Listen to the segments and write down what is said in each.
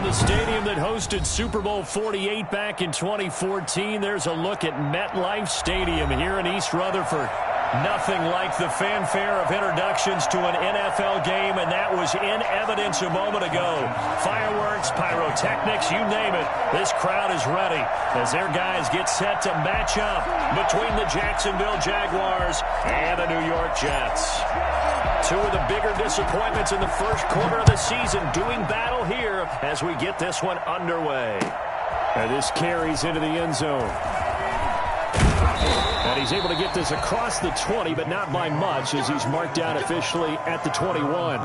the stadium that hosted Super Bowl 48 back in 2014, there's a look at MetLife Stadium here in East Rutherford. Nothing like the fanfare of introductions to an NFL game, and that was in evidence a moment ago. Fireworks, pyrotechnics, you name it. This crowd is ready as their guys get set to match up between the Jacksonville Jaguars and the New York Jets. Two of the bigger disappointments in the first quarter of the season doing battle here as we get this one underway. And this carries into the end zone. And he's able to get this across the 20, but not by much as he's marked down officially at the 21.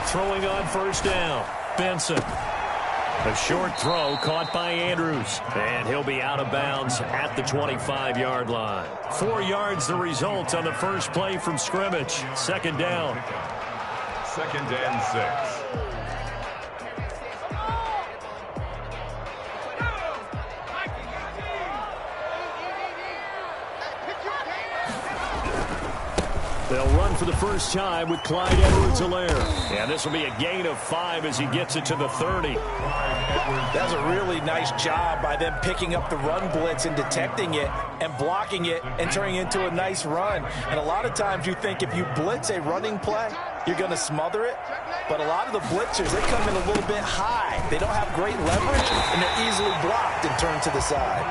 Throwing on first down, Benson. A short throw caught by Andrews, and he'll be out of bounds at the 25-yard line. 4 yards the result on the first play from scrimmage. Second down. 2nd and 6. They'll run for the first time with Clyde Edwards-Helaire. And this will be a gain of 5 as he gets it to the 30. That's a really nice job by them picking up the run blitz and detecting it and blocking it and turning it into a nice run. And a lot of times you think if you blitz a running play, you're going to smother it. But a lot of the blitzers, they come in a little bit high. They don't have great leverage, and they're easily blocked and turned to the side.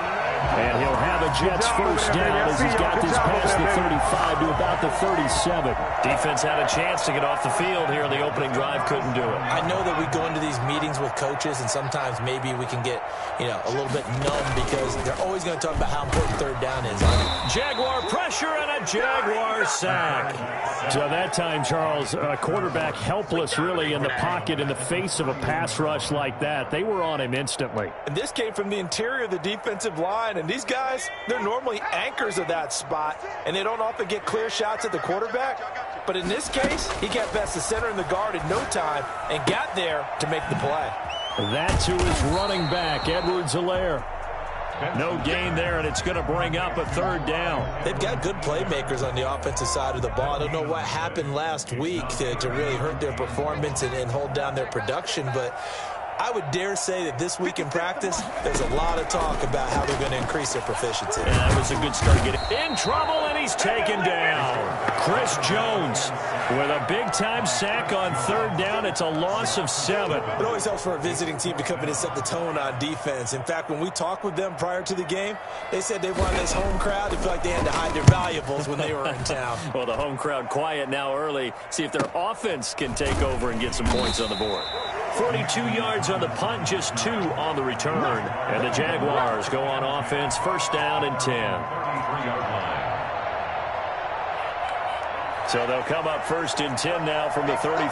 And he'll have a Jets first down as he's got this past the 35 to about the 37. Defense had a chance to get off the field here in the opening drive, couldn't do it. I know that we go into these meetings with coaches, and sometimes maybe we can get, a little bit numb because they're always going to talk about how important third down is. Jaguar pressure and a Jaguar sack. So that time, Charles, quarterback helpless really in the pocket in the face of a pass rush like that. They were on him instantly. And this came from the interior of the defensive line, and these guys, they're normally anchors of that spot, and they don't often get clear shots at the quarterback. But in this case, he got past the center and the guard in no time and got there to make the play. That to his running back, Edwards-Helaire. No gain there, and it's going to bring up a third down. They've got good playmakers on the offensive side of the ball. I don't know what happened last week to really hurt their performance and hold down their production, but I would dare say that this week in practice, there's a lot of talk about how they're going to increase their proficiency. Yeah, that was a good start. Getting in trouble, and he's taken down. Chris Jones with a big-time sack on third down. It's a loss of 7. It always helps for a visiting team to come in and set the tone on defense. In fact, when we talked with them prior to the game, they said they wanted this home crowd to feel like they had to hide their valuables when they were in town. Well, the home crowd quiet now early. See if their offense can take over and get some points on the board. 42 yards on the punt, just 2 on the return. And the Jaguars go on offense, first down and 10. So they'll come up first and 10 now from the 33.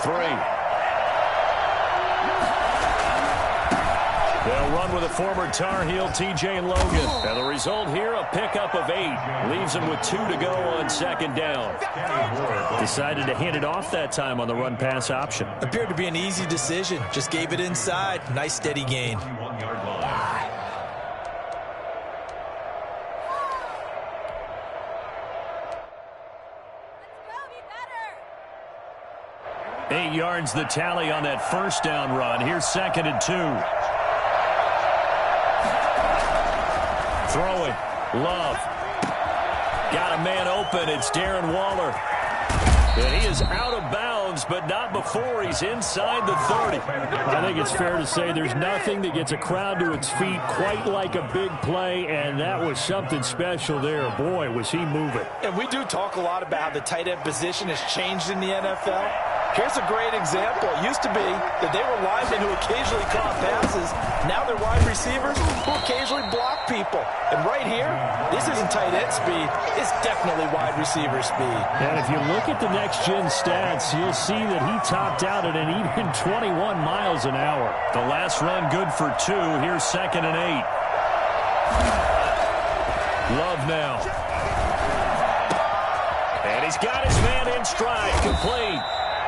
They'll run with a former Tar Heel, T.J. Logan. And the result here, a pickup of 8. Leaves them with 2 to go on second down. Decided to hand it off that time on the run-pass option. Appeared to be an easy decision. Just gave it inside. Nice, steady gain. 8 yards the tally on that first down run. Here's second and 2. Throwing. Love. Got a man open. It's Darren Waller. And he is out of bounds, but not before he's inside the 30. I think it's fair to say there's nothing that gets a crowd to its feet quite like a big play, and that was something special there. Boy, was he moving. And we do talk a lot about how the tight end position has changed in the NFL. Here's a great example. It used to be that they were linemen who occasionally caught passes. Now they're wide receivers who occasionally block people. And right here, this isn't tight end speed. It's definitely wide receiver speed. And if you look at the next-gen stats, you'll see that he topped out at an even 21 miles an hour. The last run good for 2. Here's second and 8. Love now. And he's got his man in stride, complete.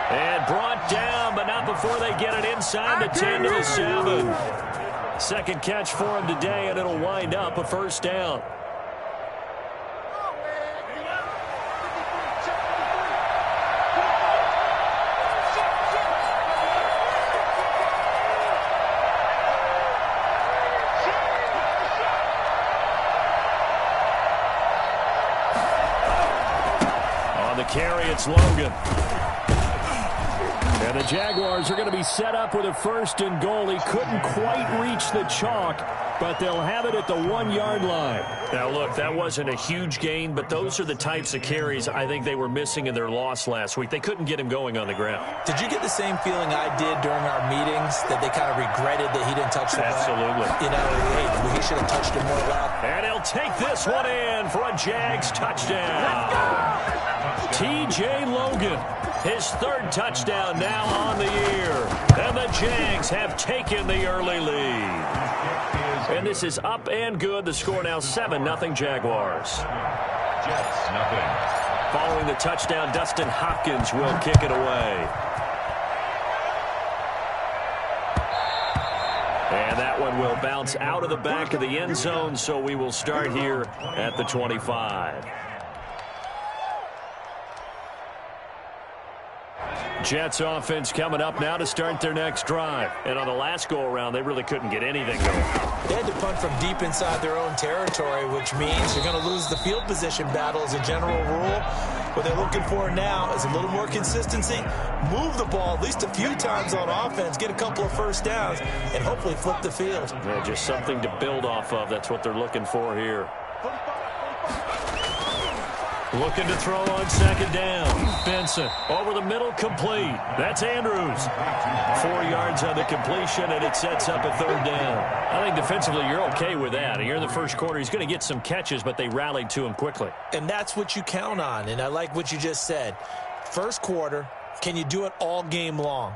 And brought down, but not before they get it inside the 10 to the 7. Second catch for him today, and it'll wind up a first down. On the carry, it's Logan. And the Jaguars are going to be set up with a first and goal. He couldn't quite reach the chalk, but they'll have it at the 1-yard line. Now, look, that wasn't a huge gain, but those are the types of carries I think they were missing in their loss last week. They couldn't get him going on the ground. Did you get the same feeling I did during our meetings, that they kind of regretted that he didn't touch the ball? Absolutely. You know, hey, he should have touched it more loud. And he'll take this one in for a Jags touchdown. T.J. Logan, his third touchdown now on the year. And the Jags have taken the early lead. And this is up and good. The score now 7-0 Jaguars. Jets, nothing. Following the touchdown, Dustin Hopkins will kick it away. And that one will bounce out of the back of the end zone, so we will start here at the 25. Jets offense coming up now to start their next drive. And on the last go-around, they really couldn't get anything going. They had to punt from deep inside their own territory, which means you're going to lose the field position battle as a general rule. What they're looking for now is a little more consistency, move the ball at least a few times on offense, get a couple of first downs, and hopefully flip the field. Yeah, just something to build off of. That's what they're looking for here. Looking to throw on second down. Benson over the middle, complete. That's Andrews. 4 yards on the completion, and it sets up a third down. I think defensively you're okay with that. Here in the first quarter, he's going to get some catches, but they rallied to him quickly. And that's what you count on, and I like what you just said. First quarter, can you do it all game long?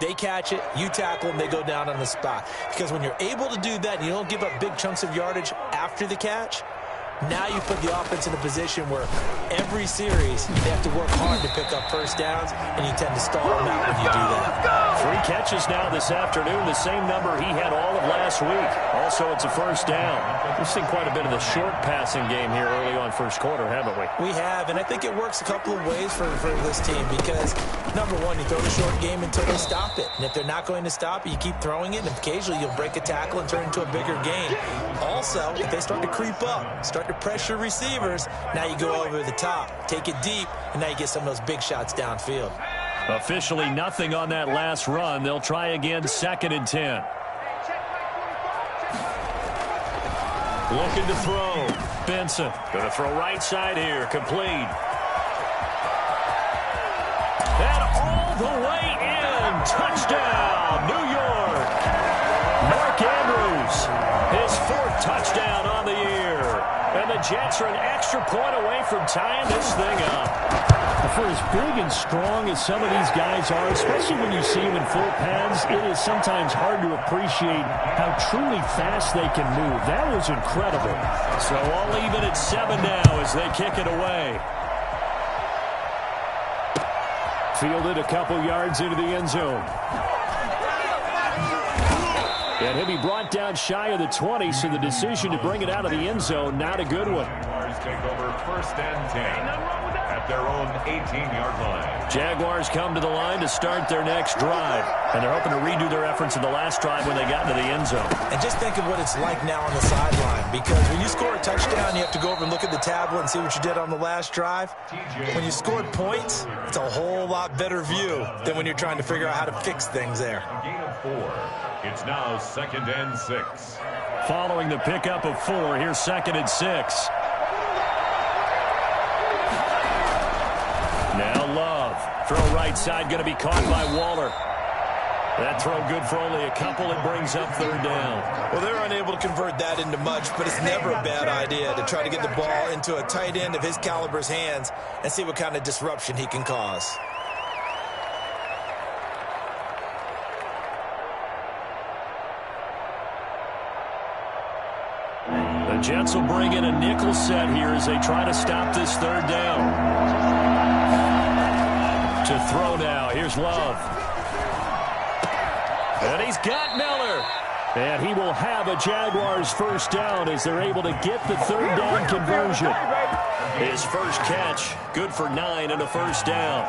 They catch it, you tackle them, they go down on the spot. Because when you're able to do that and you don't give up big chunks of yardage after the catch, now you put the offense in a position where every series they have to work hard to pick up first downs, and you tend to stall them out when you do that. 3 catches now this afternoon, the same number he had all of last week. Also, it's a first down. We've seen quite a bit of the short passing game here early on first quarter, haven't we? We have, and I think it works a couple of ways for this team because, number one, you throw the short game until they stop it. And if they're not going to stop it, you keep throwing it, and occasionally you'll break a tackle and turn it into a bigger game. Also, if they start to creep up, start to pressure receivers, now you go over the top, take it deep, and now you get some of those big shots downfield. Officially nothing on that last run. They'll try again, 2nd and 10. Looking to throw. Benson going to throw right side here, complete. And all the way in. Touchdown, New York. Mark Andrews, his 4th touchdown on the year. And the Jets are an extra point away from tying this thing up. For as big and strong as some of these guys are, especially when you see them in full pads, it is sometimes hard to appreciate how truly fast they can move. That was incredible. So all even at 7 now as they kick it away. Fielded a couple yards into the end zone. And he'll be brought down shy of the 20, so the decision to bring it out of the end zone, not a good one. Take over 1st and 10 at their own 18-yard line. Jaguars come to the line to start their next drive, and they're hoping to redo their efforts in the last drive when they got into the end zone. And just think of what it's like now on the sideline, because when you score a touchdown, you have to go over and look at the tablet and see what you did on the last drive. When you scored points, it's a whole lot better view than when you're trying to figure out how to fix things there. Gain of 4. It's now 2nd and 6. Following the pickup of 4, here's 2nd and 6. Now Love. Throw right side, going to be caught by Waller. That throw good for only a couple. It brings up 3rd down. Well, they're unable to convert that into much, but it's never a bad idea to try to get the ball into a tight end of his caliber's hands and see what kind of disruption he can cause. The Jets will bring in a nickel set here as they try to stop this 3rd down. throw now. Here's Love. And he's got Miller. And he will have a Jaguars first down as they're able to get the third down conversion. His first catch, good for 9 and a first down.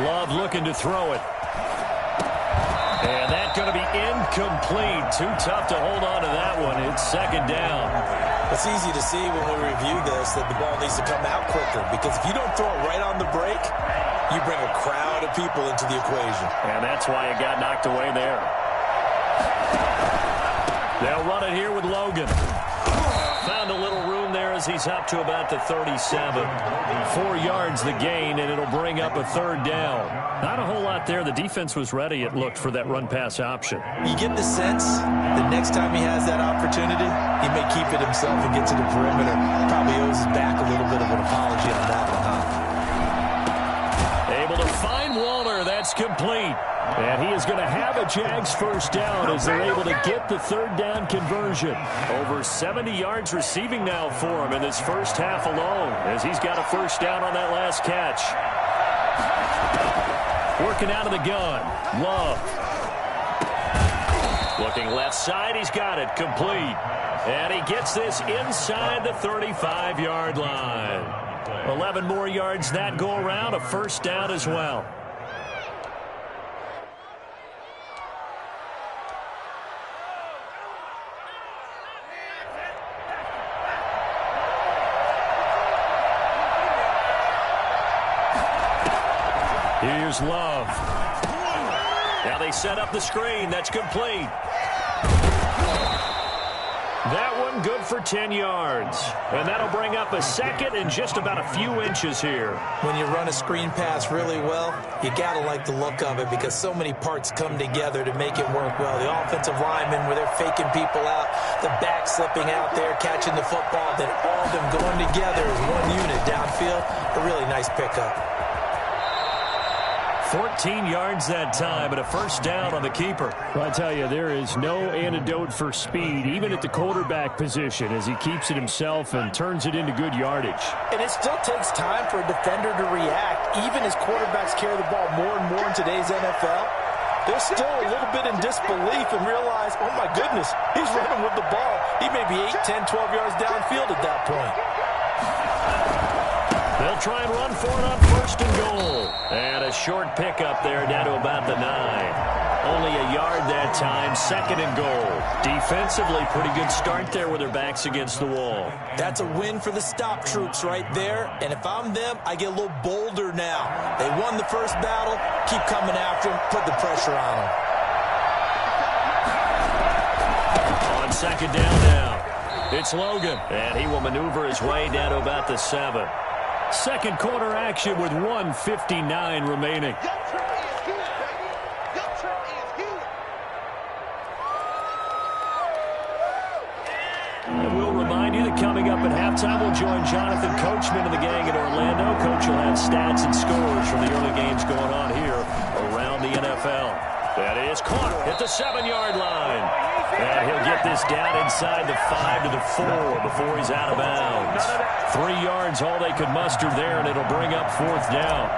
Love looking to throw it. And that's going to be incomplete. Too tough to hold on to that one. It's second down. It's easy to see when we review this that the ball needs to come out quicker, because if you don't throw it right on the break, you bring a crowd of people into the equation. And that's why it got knocked away there. They'll run it here with Logan. Found a little room there as he's up to about the 37. 4 yards the gain, and it'll bring up a third down. Not a whole lot there. The defense was ready, it looked, for that run-pass option. You get the sense that next time he has that opportunity, he may keep it himself and get to the perimeter. Probably owes his back a little bit of an apology on that one, huh? Able to find Waller. That's complete. And he is going to have a Jags first down as they're able to get the third down conversion. Over 70 yards receiving now for him in this first half alone, as he's got a first down on that last catch. Working out of the gun. Love. Looking left side. He's got it. Complete. And he gets this inside the 35-yard line. 11 more yards that go around. A first down as well. Here's Love. Now they set up the screen. That's complete. That one good for 10 yards. And that'll bring up a second and just about a few inches here. When you run a screen pass really well, you got to like the look of it, because so many parts come together to make it work well. The offensive linemen, where they're faking people out, the back slipping out there, catching the football, then all of them going together as one unit downfield. A really nice pickup. 14 yards that time, and a first down on the keeper. Well, I tell you, there is no antidote for speed, even at the quarterback position, as he keeps it himself and turns it into good yardage. And it still takes time for a defender to react, even as quarterbacks carry the ball more and more in today's NFL. They're still a little bit in disbelief and realize, oh my goodness, he's running with the ball. He may be 8, 10, 12 yards downfield at that point. They'll try and run for it on first and goal. And a short pickup there down to about the 9. Only a yard that time, second and goal. Defensively, pretty good start there with their backs against the wall. That's a win for the stop troops right there. And if I'm them, I get a little bolder now. They won the first battle. Keep coming after them. Put the pressure on them. On second down now, it's Logan. And he will maneuver his way down to about the 7. Second quarter action with 1:59 remaining. And we'll remind you that coming up at halftime, we'll join Jonathan Coachman and the gang in Orlando. Coach will have stats and scores from the early games going on here around the NFL. That is caught at the 7-yard line. And he'll get this down inside the 5 to the 4 before he's out of bounds. 3 yards, all they could muster there, and it'll bring up fourth down.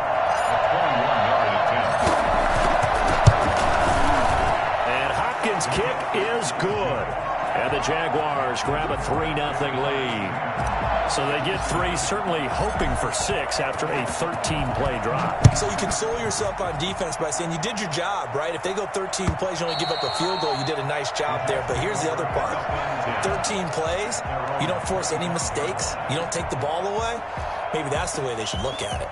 And Hopkins' kick is good. And the Jaguars grab a 3-0 lead. So they get 3, certainly hoping for 6 after a 13-play drive. So you console yourself on defense by saying you did your job, right? If they go 13 plays, you only give up a field goal, you did a nice job there. But here's the other part. 13 plays, you don't force any mistakes, you don't take the ball away. Maybe that's the way they should look at it.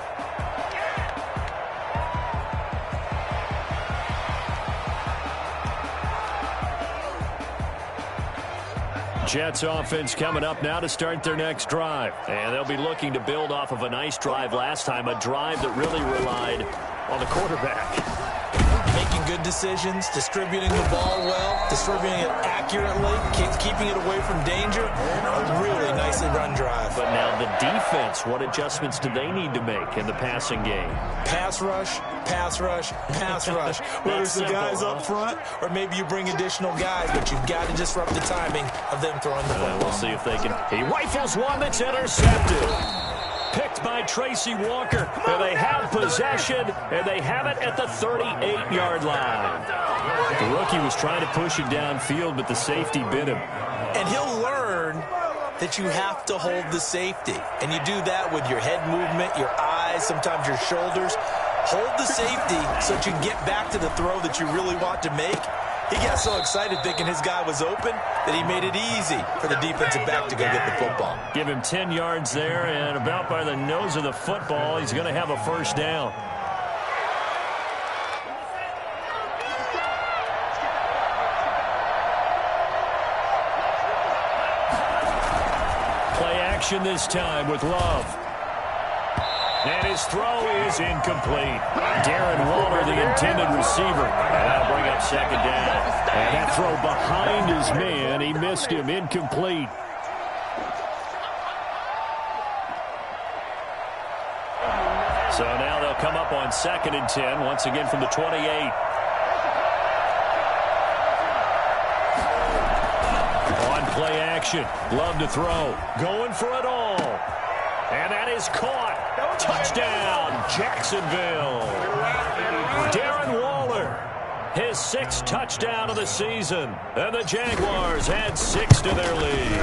Jets offense coming up now to start their next drive. And they'll be looking to build off of a nice drive last time, a drive that really relied on the quarterback. Make making good decisions, distributing the ball well, distributing it accurately, keeping it away from danger. A really nicely run drive. But now the defense, what adjustments do they need to make in the passing game? Pass rush, pass rush, pass rush. Whether it's the guys up front or maybe you bring additional guys, but you've got to disrupt the timing of them throwing the football. We'll see if they can. He rifles one that's intercepted. Picked by Tracy Walker. And they have possession, and they have it at the 38-yard line. The rookie was trying to push it downfield, but the safety bit him. And he'll learn that you have to hold the safety. And you do that with your head movement, your eyes, sometimes your shoulders. Hold the safety so that you can get back to the throw that you really want to make. He got so excited thinking his guy was open that he made it easy for the defensive back to go get the football. Give him 10 yards there, and about by the nose of the football, he's going to have a first down. Play action this time with Love. And his throw is incomplete. Darren Waller, the intended receiver. And that'll bring up second down. And that throw behind his man. He missed him. Incomplete. So now they'll come up on 2nd and 10. Once again from the 28. On play action. Love to throw. Going for it all. And that is caught. Touchdown, Jacksonville. Darren Waller, his 6th touchdown of the season. And the Jaguars add 6 to their lead.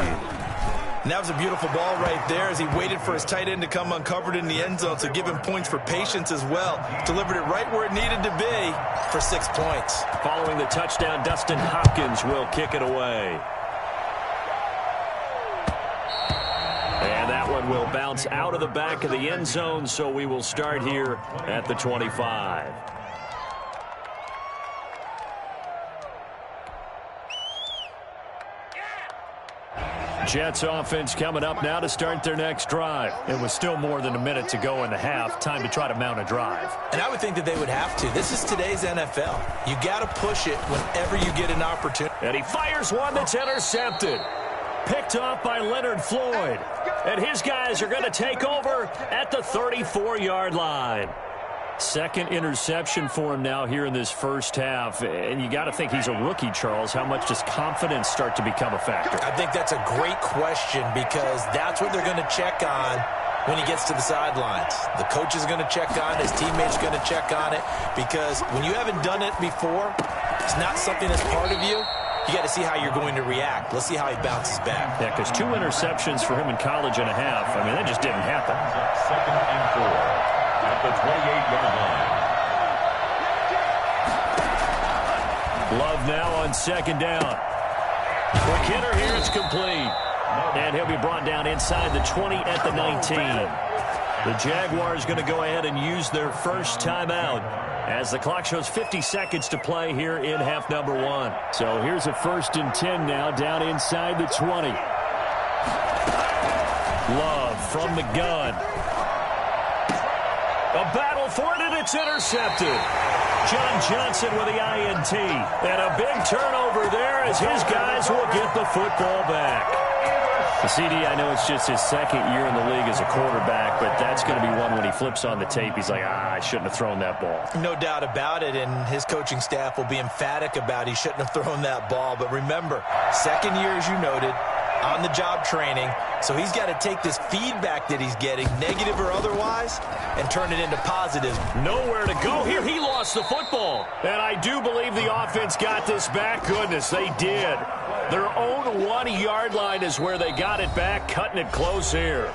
And that was a beautiful ball right there as he waited for his tight end to come uncovered in the end zone, so give him points for patience as well. Delivered it right where it needed to be for 6 points. Following the touchdown, Dustin Hopkins will kick it away. And that one will bounce out of the back of the end zone, so we will start here at the 25. Jets offense coming up now to start their next drive. It was still more than a minute to go in the half. Time to try to mount a drive. And I would think that they would have to. This is today's NFL. You got to push it whenever you get an opportunity. And he fires one that's intercepted. Picked off by Leonard Floyd. And his guys are going to take over at the 34-yard line. Second interception for him now here in this first half. And you got to think he's a rookie, Charles. How much does confidence start to become a factor? I think that's a great question because that's what they're going to check on when he gets to the sidelines. The coach is going to check on it. His teammates are going to check on it because when you haven't done it before, it's not something that's part of you. You got to see how you're going to react. Let's see how he bounces back. Yeah, because 2 interceptions for him in college and a half. I mean, that just didn't happen. 2nd and 4 at the 28-yard line. Love now on 2nd down. Quick hitter here. It's complete. And he'll be brought down inside the 20 at the 19. The Jaguars going to go ahead and use their first timeout as the clock shows 50 seconds to play here in half number 1. So here's a 1st and 10 now down inside the 20. Love from the gun. A battle for it, and it's intercepted. John Johnson with the INT. And a big turnover there as his guys will get the football back. The CD, I know it's just his 2nd year in the league as a quarterback, but that's going to be one when he flips on the tape. He's like, I shouldn't have thrown that ball. No doubt about it, and his coaching staff will be emphatic about he shouldn't have thrown that ball. But remember, 2nd year, as you noted, on-the-job training, so he's got to take this feedback that he's getting, negative or otherwise, and turn it into positive. Nowhere to go here. He lost the football. And I do believe the offense got this back. Goodness, they did. Their own 1-yard line is where they got it back, cutting it close here.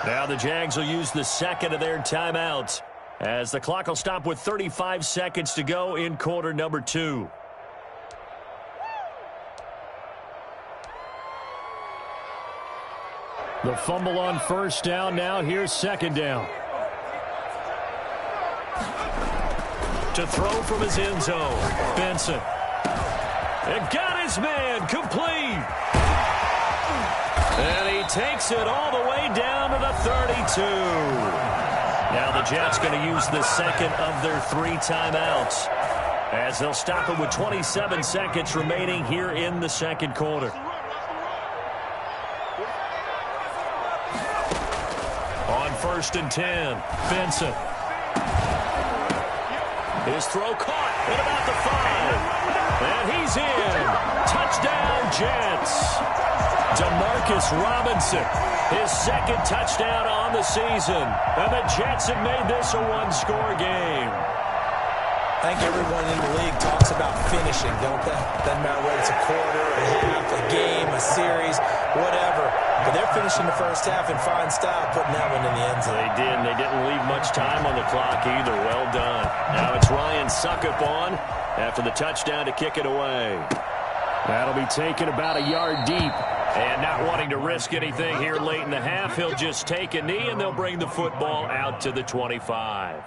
Now the Jags will use the 2nd of their timeouts as the clock will stop with 35 seconds to go in quarter number 2. The fumble on 1st down. Now here's 2nd down. To throw from his end zone, Benson. And got his man complete. And he takes it all the way down to the 32. Now the Jets going to use the 2nd of their 3 timeouts as they'll stop it with 27 seconds remaining here in the second quarter. On 1st and 10, Benson. His throw caught at about the 5. And he's in. Touchdown, Jets. Demarcus Robinson, his second touchdown on the season. And the Jets have made this a one-score game. I think everyone in the league talks about finishing, don't they? Doesn't matter whether it's a quarter, a half, a game, a series, whatever. But they're finishing the first half in fine style, putting that one in the end zone. They did, and they didn't leave much time on the clock either. Well done. Now it's Ryan Suckup on after the touchdown to kick it away. That'll be taken about a yard deep. And not wanting to risk anything here late in the half, he'll just take a knee, and they'll bring the football out to the 25.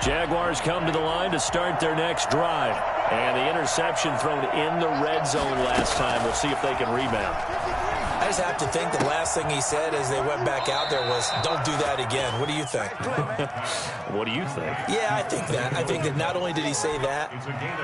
Jaguars come to the line to start their next drive. And the interception thrown in the red zone last time. We'll see if they can rebound. I just have to think the last thing he said as they went back out there was, don't do that again. What do you think? What do you think? Yeah, I think that. I think that not only did he say that,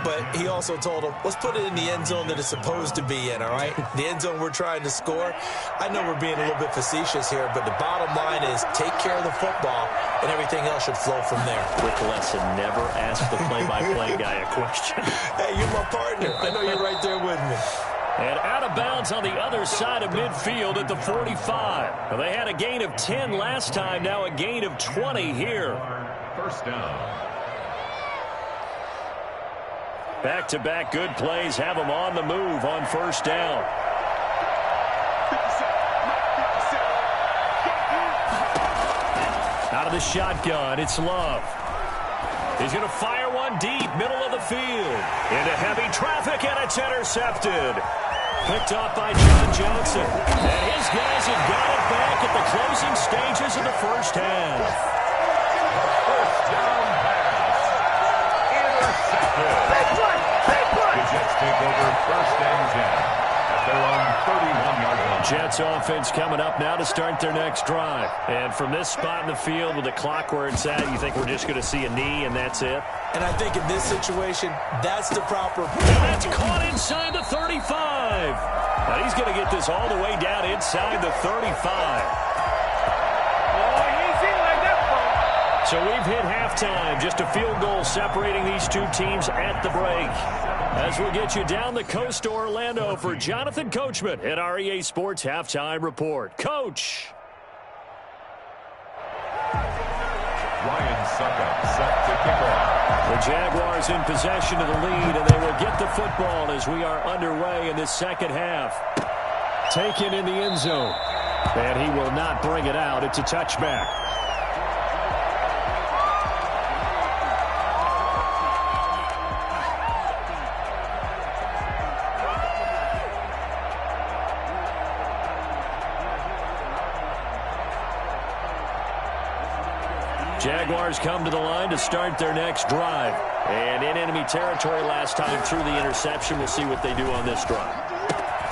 but he also told them, let's put it in the end zone that it's supposed to be in, all right? The end zone we're trying to score. I know we're being a little bit facetious here, but the bottom line is take care of the football, and everything else should flow from there. Quick lesson, never ask the play-by-play guy a question. Hey, you're my partner. I know you're right there with me. And out of bounds on the other side of midfield at the 45. Well, they had a gain of 10 last time, now a gain of 20 here. First down. Back-to-back good plays have them on the move on first down. Out of the shotgun, it's Love. He's going to fire one deep, middle of the field. Into heavy traffic, and it's intercepted. Picked off by John Johnson. And his guys have got it back at the closing stages of the first half. First down pass. Intercepted. The Jets take over 1st and 10 at their own 31-yard line. Jets offense coming up now to start their next drive. And from this spot in the field with the clock where it's at, you think we're just going to see a knee and that's it? And I think in this situation, that's the proper... And that's caught inside the 35. Now he's going to get this all the way down inside the 35. So we've hit halftime. Just a field goal separating these two teams at the break. As we'll get you down the coast to Orlando for Jonathan Coachman at REA Sports Halftime Report. Coach! Ryan Suckup set to kick off. The Jaguars in possession of the lead, and they will get the football as we are underway in this second half. Taken in the end zone. And he will not bring it out. It's a touchback. Jaguars come to the line to start their next drive. And in enemy territory last time through the interception. We'll see what they do on this drive.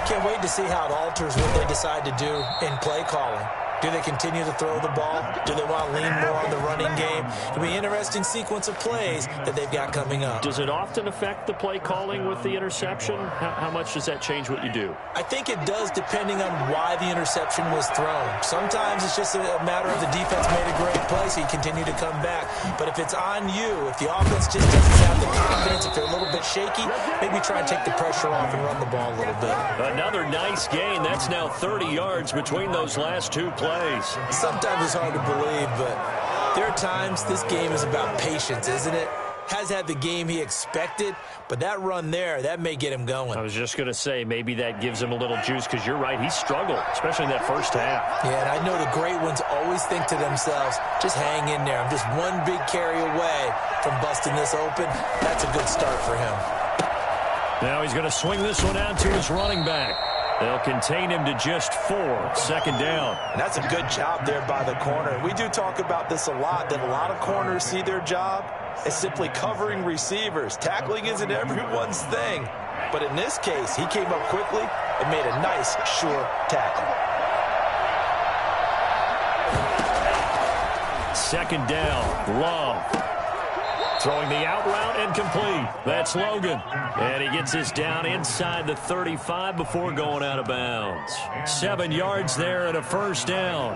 Can't wait to see how it alters what they decide to do in play calling. Do they continue to throw the ball? Do they want to lean more on the running game? It'll be an interesting sequence of plays that they've got coming up. Does it often affect the play calling with the interception? How much does that change what you do? I think it does depending on why the interception was thrown. Sometimes it's just a matter of the defense made a great play, so you continue to come back. But if it's on you, if the offense just doesn't have the confidence, if they're a little bit shaky, maybe try and take the pressure off and run the ball a little bit. Another nice gain. That's now 30 yards between those last two plays. Sometimes it's hard to believe, but there are times this game is about patience, isn't it? Has had the game he expected, but that run there, that may get him going. I was just going to say, maybe that gives him a little juice, because you're right, he struggled, especially in that first half. Yeah, and I know the great ones always think to themselves, just hang in there. I'm just one big carry away from busting this open. That's a good start for him. Now he's going to swing this one out to his running back. They'll contain him to just 4. Second down. And that's a good job there by the corner. We do talk about this a lot, that a lot of corners see their job as simply covering receivers. Tackling isn't everyone's thing. But in this case, he came up quickly and made a nice, sure tackle. second down. Love. Throwing the out route and complete. That's Logan. And he gets this down inside the 35 before going out of bounds. 7 yards there and a first down.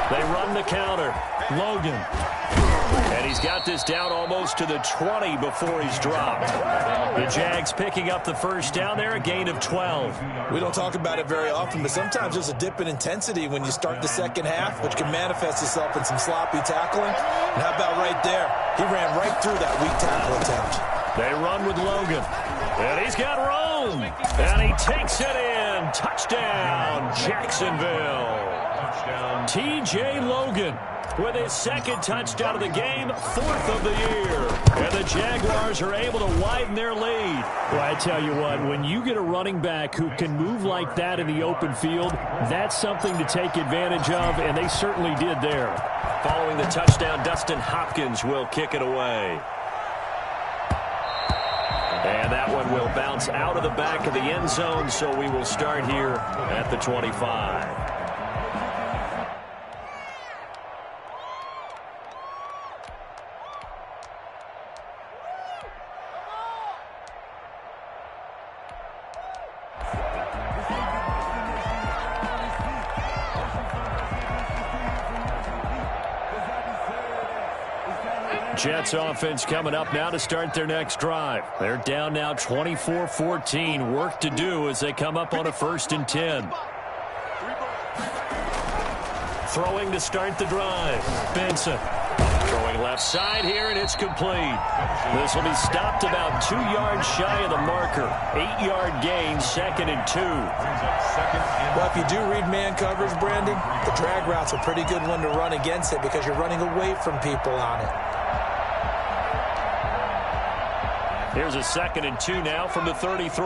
They run the counter. Logan. And he's got this down almost to the 20 before he's dropped. The Jags picking up the first down there, a gain of 12. We don't talk about it very often, but sometimes there's a dip in intensity when you start the second half, which can manifest itself in some sloppy tackling. And how about right there? He ran right through that weak tackle attempt. They run with Logan. And he's got room. And he takes it in. Touchdown, Jacksonville. T.J. Logan with his second touchdown of the game, 4th of the year. And the Jaguars are able to widen their lead. Well, I tell you what, when you get a running back who can move like that in the open field, that's something to take advantage of, and they certainly did there. Following the touchdown, Dustin Hopkins will kick it away. And that one will bounce out of the back of the end zone, so we will start here at the 25. Jets offense coming up now to start their next drive. They're down now 24-14. Work to do as they come up on a 1st and 10. Throwing to start the drive. Benson. Throwing left side here, and it's complete. This will be stopped about 2 yards shy of the marker. 8-yard gain, 2nd and 2. Well, if you do read man coverage, Brandon, the drag route's a pretty good one to run against it because you're running away from people on it. Here's a 2nd and 2 now from the 33.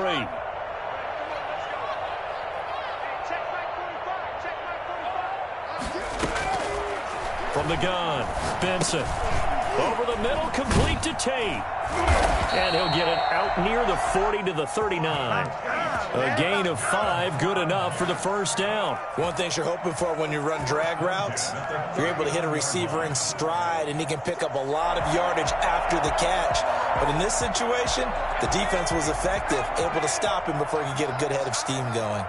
From the gun, Benson. Over the middle, complete to Tate. And he'll get it out near the 40 to the 39. A gain of 5, good enough for the first down. One thing you're hoping for when you run drag routes, you're able to hit a receiver in stride, and he can pick up a lot of yardage after the catch. But in this situation, the defense was effective, able to stop him before he could get a good head of steam going.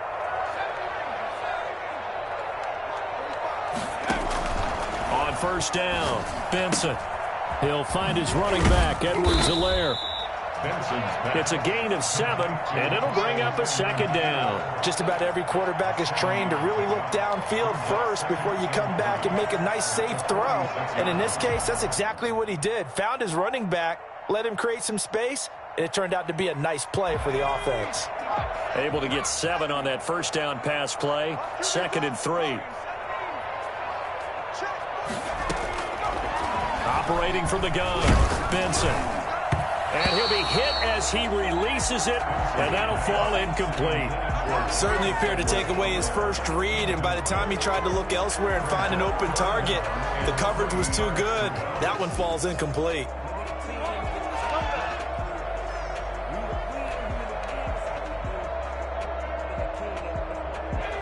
On first down, Benson. He'll find his running back, Edwards-Helaire. It's a gain of 7, and it'll bring up a 2nd down. Just about every quarterback is trained to really look downfield first before you come back and make a nice, safe throw. And in this case, that's exactly what he did. Found his running back, let him create some space, and it turned out to be a nice play for the offense. Able to get 7 on that first down pass play. 2nd and 3. Operating from the gun, Benson. And he'll be hit as he releases it, and that'll fall incomplete. Certainly appeared to take away his first read, and by the time he tried to look elsewhere and find an open target, the coverage was too good. That one falls incomplete.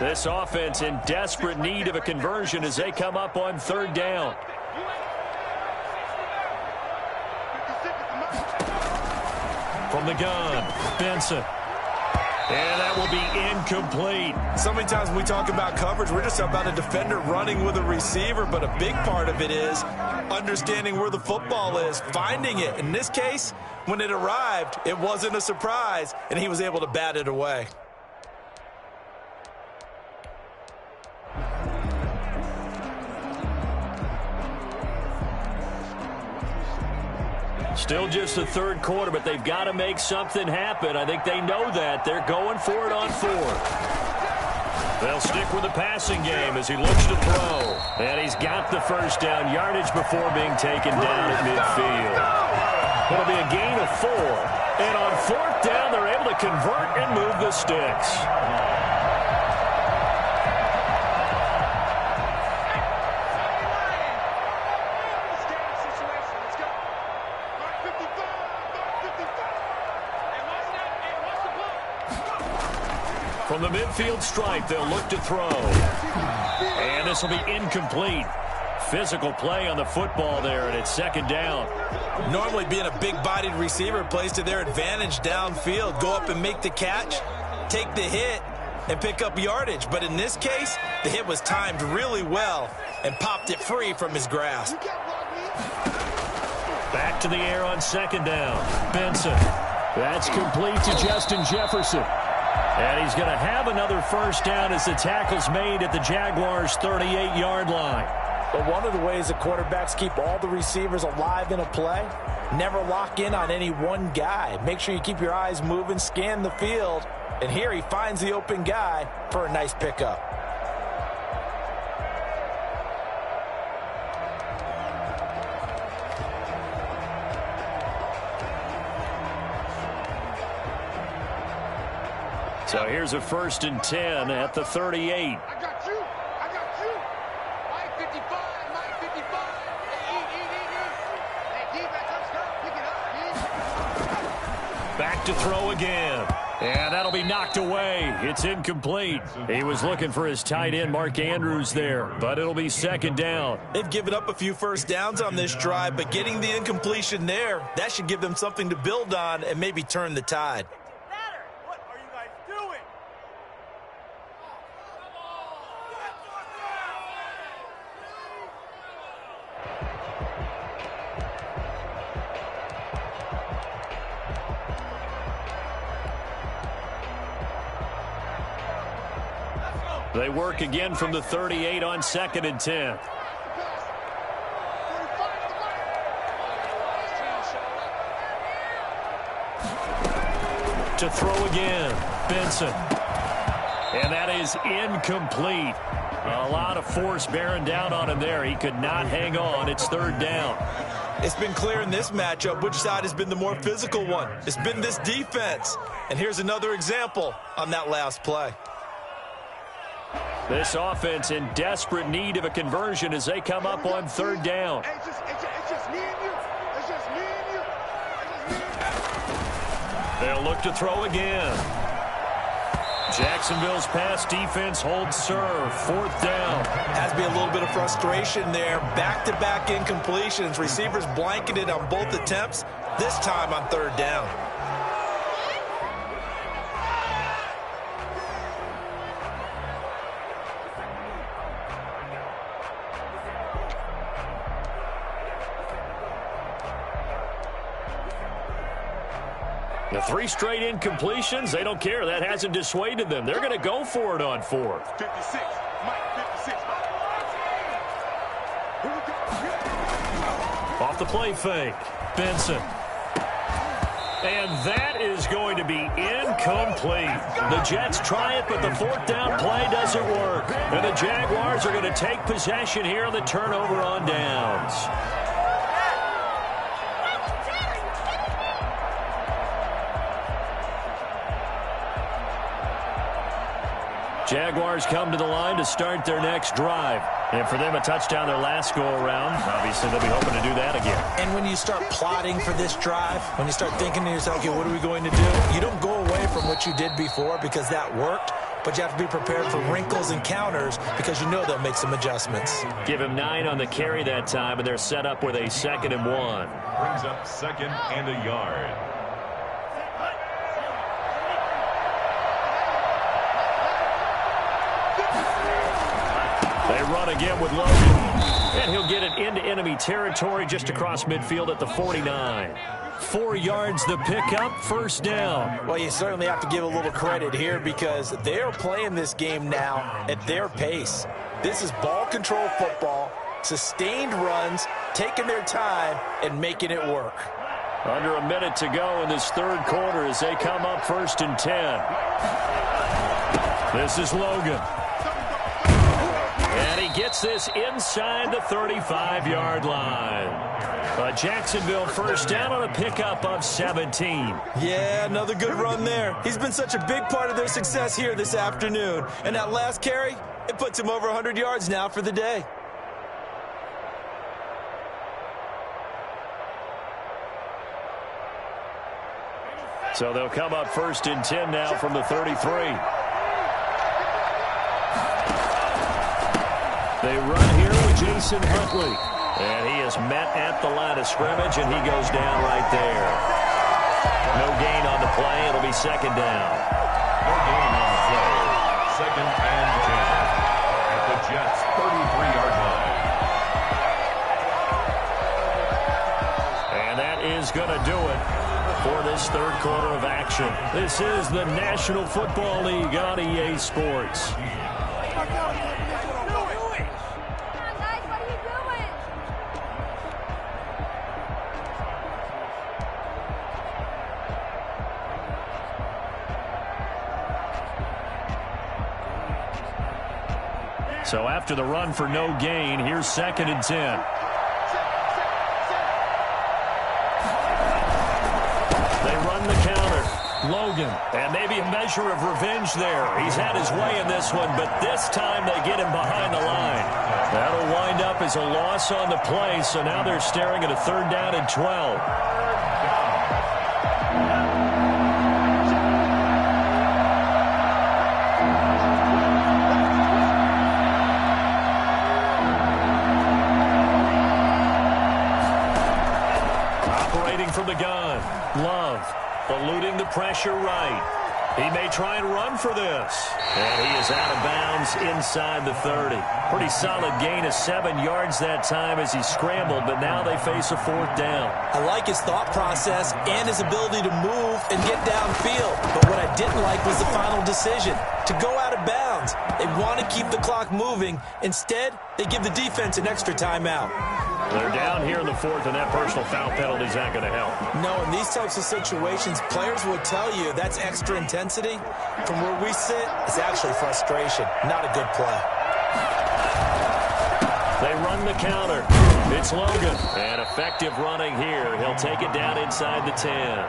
This offense in desperate need of a conversion as they come up on 3rd down. From the gun, Benson. And that will be incomplete. So many times when we talk about coverage, we're just about a defender running with a receiver, but a big part of it is understanding where the football is, finding it. In this case, when it arrived, it wasn't a surprise, and he was able to bat it away. Still just the 3rd quarter, but they've got to make something happen. I think they know that. They're going for it on 4th. They'll stick with the passing game as he looks to throw. And he's got the first down yardage before being taken down at midfield. It'll be a gain of 4. And on 4th down, they're able to convert and move the sticks. From the midfield stripe, they'll look to throw. And this will be incomplete. Physical play on the football there, and it's second down. Normally being a big-bodied receiver plays to their advantage downfield. Go up and make the catch, take the hit, and pick up yardage. But in this case, the hit was timed really well and popped it free from his grasp. Back to the air on second down. Benson. That's complete to Justin Jefferson. And he's going to have another first down as the tackle's made at the Jaguars' 38-yard line. But one of the ways the quarterbacks keep all the receivers alive in a play, never lock in on any one guy. Make sure you keep your eyes moving, scan the field. And here he finds the open guy for a nice pickup. So here's a 1st and 10 at the 38. I got you. Mike 55. Hey, defense, let's go. Pick it up, Back to throw again. And that'll be knocked away. It's incomplete. He was looking for his tight end, Mark Andrews, there, but it'll be second down. They've given up a few first downs on this drive, but getting the incompletion there, that should give them something to build on and maybe turn the tide. What are you guys doing? They work again from the 38 on 2nd and 10. To throw again, Benson. And that is incomplete. A lot of force bearing down on him there. He could not hang on. It's 3rd down. It's been clear in this matchup which side has been the more physical one. It's been this defense. And here's another example on that last play. This offense in desperate need of a conversion as they come up on 3rd down. It's just me and you. It's just me and you. They'll look to throw again. Jacksonville's pass defense holds serve. 4th down. Has to be a little bit of frustration there. Back-to-back incompletions. Receivers blanketed on both attempts, this time on 3rd down. The 3 straight incompletions, they don't care. That hasn't dissuaded them. They're going to go for it on 4th. 56. Mike 56. Off the play fake. Benson. And that is going to be incomplete. The Jets try it, but the 4th down play doesn't work. And the Jaguars are going to take possession here on the turnover on downs. Jaguars come to the line to start their next drive. And for them, a touchdown their last go-around. Obviously, they'll be hoping to do that again. And when you start plotting for this drive, when you start thinking to yourself, okay, what are we going to do? You don't go away from what you did before because that worked, but you have to be prepared for wrinkles and counters because you know they'll make some adjustments. Give him 9 on the carry that time, and they're set up with a 2nd and 1. Brings up 2nd and a yard. They run again with Logan. And he'll get it into enemy territory just across midfield at the 49. 4 yards the pickup, 1st down. Well, you certainly have to give a little credit here because they're playing this game now at their pace. This is ball control football, sustained runs, taking their time, and making it work. Under a minute to go in this 3rd quarter as they come up 1st and 10. This is Logan. And he gets this inside the 35-yard line. A Jacksonville 1st down on a pickup of 17. Yeah, another good run there. He's been such a big part of their success here this afternoon. And that last carry, it puts him over 100 yards now for the day. So they'll come up 1st and 10 now from the 33. They run here with Jason Huntley. And he is met at the line of scrimmage, and he goes down right there. No gain on the play. It'll be second down. No gain on the play. Second and 10 at the Jets' 33-yard line. And that is going to do it for this third quarter of action. This is the National Football League on EA Sports. So after the run for no gain, here's second and 10. They run the counter. Logan. And maybe a measure of revenge there. He's had his way in this one, but this time they get him behind the line. That'll wind up as a loss on the play, so now they're staring at a third down and 12. From the gun, Love eluding the pressure right. He may try and run for this. And he is out of bounds inside the 30. Pretty solid gain of 7 yards that time as he scrambled, but now they face a fourth down. I like his thought process and his ability to move and get downfield. But what I didn't like was the final decision, to go out of bounds. They want to keep the clock moving. Instead, they give the defense an extra timeout. They're down here in the fourth, and that personal foul penalty is not going to help. No, in these types of situations, players will tell you that's extra intensity. From where we sit, it's actually frustration, not a good play. They run the counter. It's Logan. And effective running here. He'll take it down inside the 10.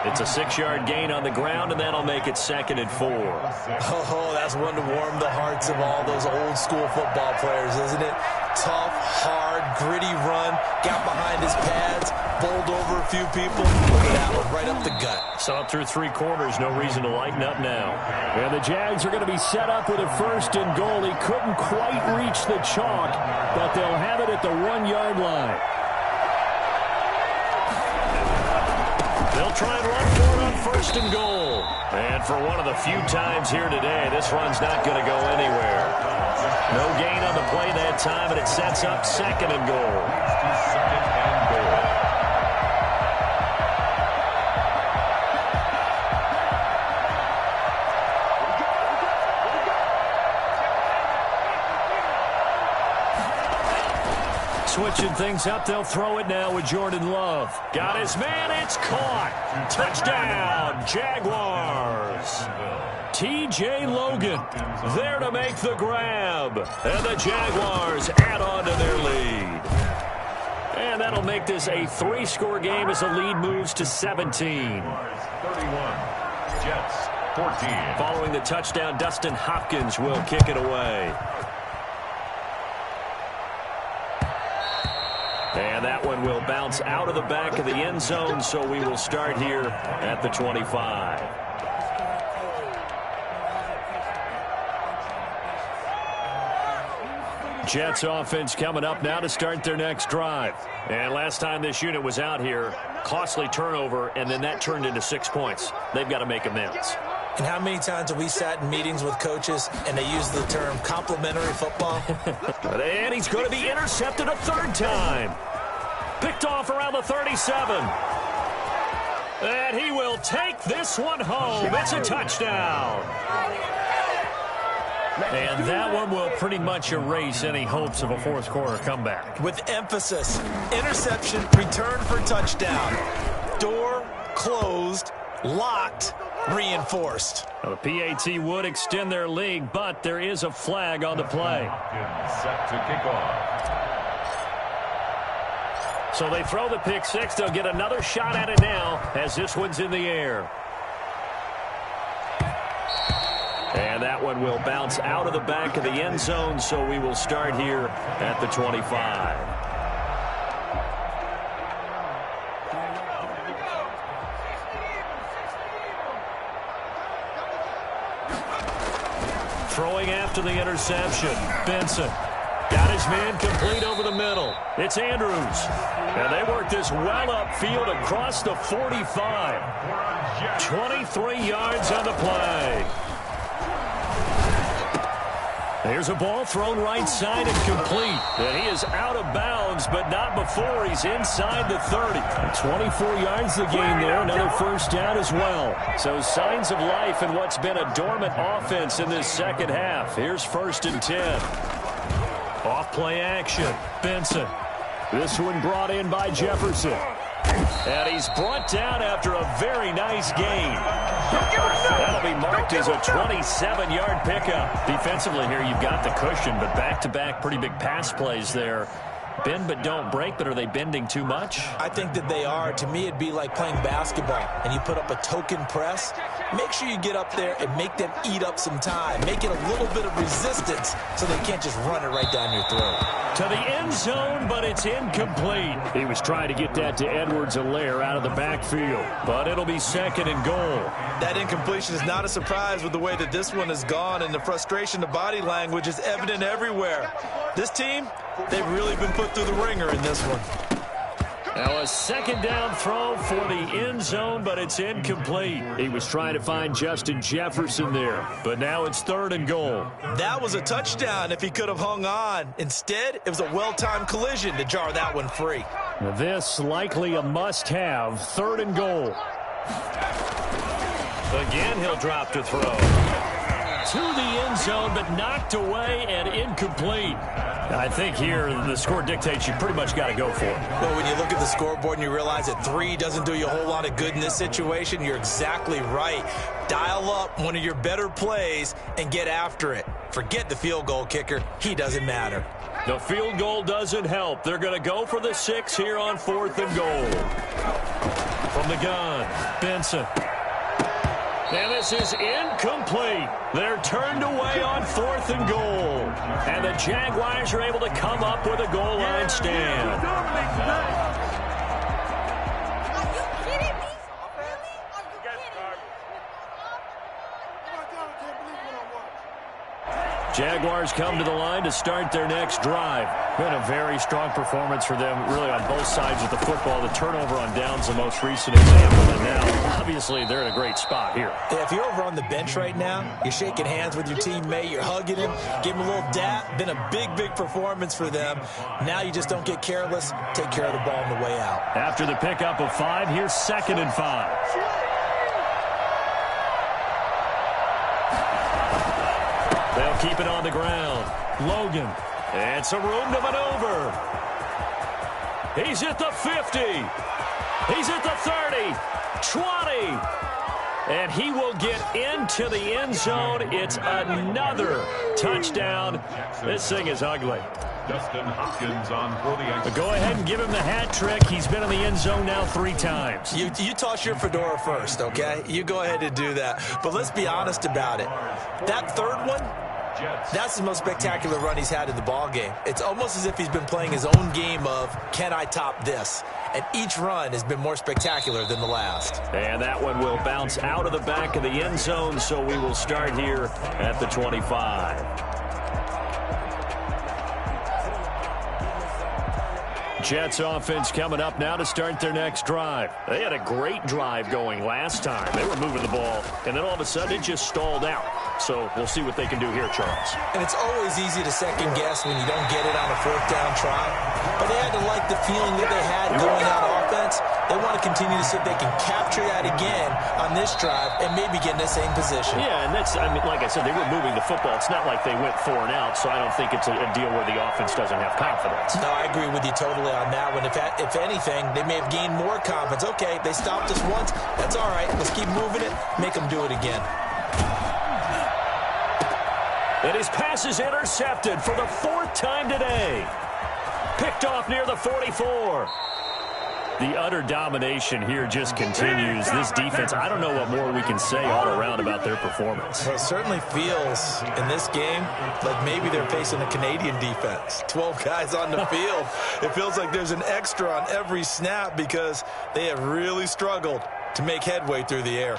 It's a 6-yard gain on the ground, and that'll make it second and 4. Oh, that's one to warm the hearts of all those old-school football players, isn't it? Tough, hard, gritty run, got behind his pads, bowled over a few people. Look at that one, right up the gut. Saw it through 3 quarters, no reason to lighten up now. And the Jags are going to be set up with a first and goal. He couldn't quite reach the chalk, but they'll have it at the 1-yard line. They'll try and run for it on first and goal. And for one of the few times here today, this run's not going to go anywhere. No gain on the play that time, and it sets up second and goal. Second and goal. Switching things up, they'll throw it now with Jordan Love. Got his man, it's caught. Touchdown, Jaguars. T.J. Logan there to make the grab. And the Jaguars add on to their lead. And that'll make this a 3-score game as the lead moves to 17. 31, Jets 14. Following the touchdown, Dustin Hopkins will kick it away. And that one will bounce out of the back of the end zone, so we will start here at the 25. Jets offense coming up now to start their next drive. And last time this unit was out here, costly turnover, and then that turned into 6 points. They've got to make amends. And how many times have we sat in meetings with coaches and they use the term complimentary football? And he's going to be intercepted a third time. Picked off around the 37. And he will take this one home. It's a touchdown. And that one will pretty much erase any hopes of a fourth quarter comeback. With emphasis, interception, return for touchdown. Door closed, locked, reinforced. Now, the PAT would extend their lead, but there is a flag on the play. Set to kick off. So they throw the pick six. They'll get another shot at it now as this one's in the air. And that one will bounce out of the back of the end zone, so we will start here at the 25. Throwing after the interception, Benson. Got his man complete over the middle. It's Andrews. And they work this well upfield across the 45. 23 yards on the play. There's a ball thrown right side and complete. And he is out of bounds, but not before he's inside the 30. 24 yards the gain there. Another first down as well. So signs of life in what's been a dormant offense in this second half. Here's 1st and 10. Off play action. Benson. This one brought in by Jefferson. And he's brought down after a very nice gain. That'll be marked as a 27-yard pickup. Defensively here, you've got the cushion, but back-to-back pretty big pass plays there. Bend but don't break, but are they bending too much? I think that they are. To me, it'd be like playing basketball, and you put up a token press. Make sure you get up there and make them eat up some time. Make it a little bit of resistance so they can't just run it right down your throat. To the end zone, but it's incomplete. He was trying to get that to Edwards-Helaire out of the backfield, but it'll be 2nd and goal. That incompletion is not a surprise with the way that this one has gone, and the frustration, the body language is evident everywhere. This team, they've really been put through the ringer in this one. Now a 2nd down throw for the end zone, but it's incomplete. He was trying to find Justin Jefferson there, but now it's 3rd and goal. That was a touchdown if he could have hung on. Instead, it was a well-timed collision to jar that one free. This likely a must-have, 3rd and goal. Again, he'll drop to throw. To the end zone, but knocked away and incomplete. I think here the score dictates you pretty much got to go for it. Well, when you look at the scoreboard and you realize that 3 doesn't do you a whole lot of good in this situation, you're exactly right. Dial up one of your better plays and get after it. Forget the field goal kicker. He doesn't matter. The field goal doesn't help. They're going to go for the 6 here on 4th and goal. From the gun, Benson. And this is incomplete. They're turned away on 4th and goal. And the Jaguars are able to come up with a goal line stand. Are you kidding me? Really? Are you kidding me? Jaguars come to the line to start their next drive. Been a very strong performance for them, really on both sides of the football. The turnover on downs, the most recent example. And now, obviously, they're in a great spot here. Yeah, if you're over on the bench right now, you're shaking hands with your teammate, you're hugging him, give him a little dap. Been a big, big performance for them. Now you just don't get careless. Take care of the ball on the way out. After the pickup of 5, here's 2nd and 5. They'll keep it on the ground. Logan. It's a room to maneuver. He's at the 50. He's at the 30. 20. And he will get into the end zone. It's another touchdown. This thing is ugly. Justin Hopkins on for the extra. But go ahead and give him the hat trick. He's been in the end zone now 3 times. You toss your fedora first, okay? You go ahead and do that. But let's be honest about it. That 3rd one, that's the most spectacular run he's had in the ball game. It's almost as if he's been playing his own game of, can I top this? And each run has been more spectacular than the last. And that one will bounce out of the back of the end zone, so we will start here at the 25. Jets offense coming up now to start their next drive. They had a great drive going last time. They were moving the ball, and then all of a sudden it just stalled out. So we'll see what they can do here, Charles. And it's always easy to second guess when you don't get it on a 4th down try. But they had to like the feeling that they had going out offense. They want to continue to see if they can capture that again on this drive and maybe get in the same position. Yeah, and that's, I mean, like I said, they were moving the football. It's not like they went 4 and out, so I don't think it's a deal where the offense doesn't have confidence. No, I agree with you totally on that one. If anything, they may have gained more confidence. Okay, they stopped us once. That's all right. Let's keep moving it. Make them do it again. And his pass is intercepted for the 4th time today. Picked off near the 44. The utter domination here just continues. This defense, I don't know what more we can say all around about their performance. Well, it certainly feels in this game like maybe they're facing a Canadian defense. 12 guys on the field. It feels like there's an extra on every snap because they have really struggled to make headway through the air.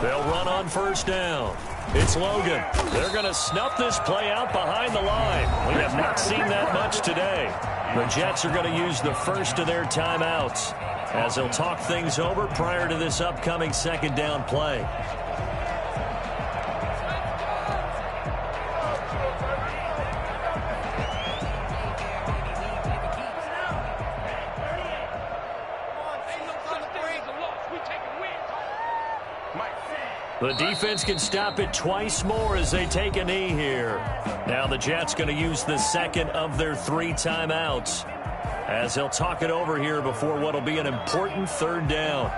They'll run on first down. It's Logan. They're going to snuff this play out behind the line. We have not seen that much today. The Jets are going to use the first of their timeouts as they'll talk things over prior to this upcoming second down play. The defense can stop it twice more as they take a knee here. Now the Jets going to use the second of their 3 timeouts as they'll talk it over here before what will be an important third down.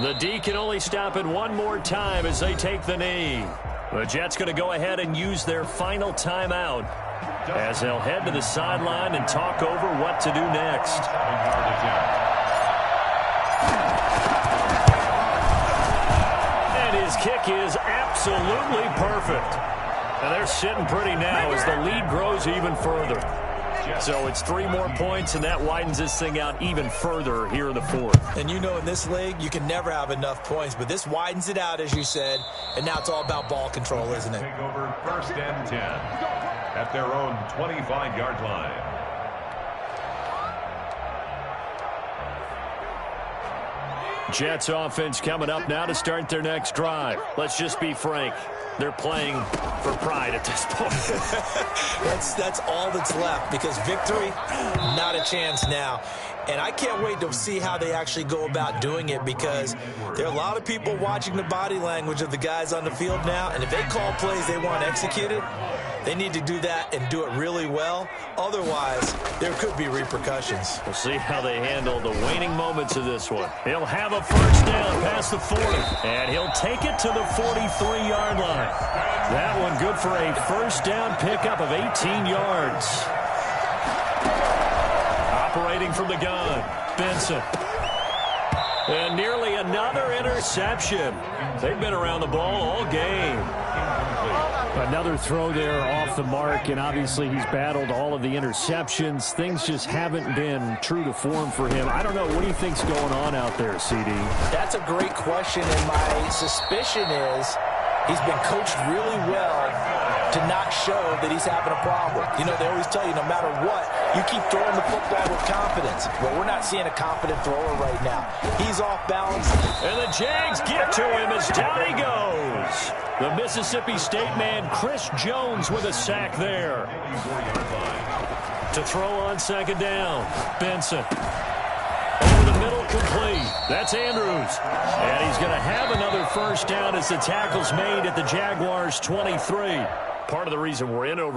The D can only stop it one more time as they take the knee. The Jets going to go ahead and use their final timeout as they'll head to the sideline and talk over what to do next. And his kick is absolutely perfect. And they're sitting pretty now as the lead grows even further. So it's 3 more points, and that widens this thing out even further here in the fourth. And you know in this league, you can never have enough points, but this widens it out, as you said, and now it's all about ball control, isn't it? Take over first and 10 at their own 25-yard line. Jets offense coming up now to start their next drive. Let's just be frank. They're playing for pride at this point. That's all that's left because victory, not a chance now. And I can't wait to see how they actually go about doing it because there are a lot of people watching the body language of the guys on the field now. And if they call plays they want executed, they need to do that and do it really well. Otherwise, there could be repercussions. We'll see how they handle the waning moments of this one. He'll have a first down past the 40, and he'll take it to the 43-yard line. That one good for a first down pickup of 18 yards. Operating from the gun, Benson. And nearly another interception. They've been around the ball all game. Another throw there off the mark, and obviously he's battled all of the interceptions. Things just haven't been true to form for him. I don't know. What do you think's going on out there, CD? That's a great question, and my suspicion is he's been coached really well to not show that he's having a problem. You know, they always tell you no matter what, you keep throwing the football with confidence. Well, we're not seeing a confident thrower right now. He's off balance. And the Jags get to him as down he goes. The Mississippi State man, Chris Jones, with a sack there. To throw on second down, Benson. Over the middle, complete. That's Andrews. And he's going to have another first down as the tackle's made at the Jaguars' 23. Part of the reason we're in over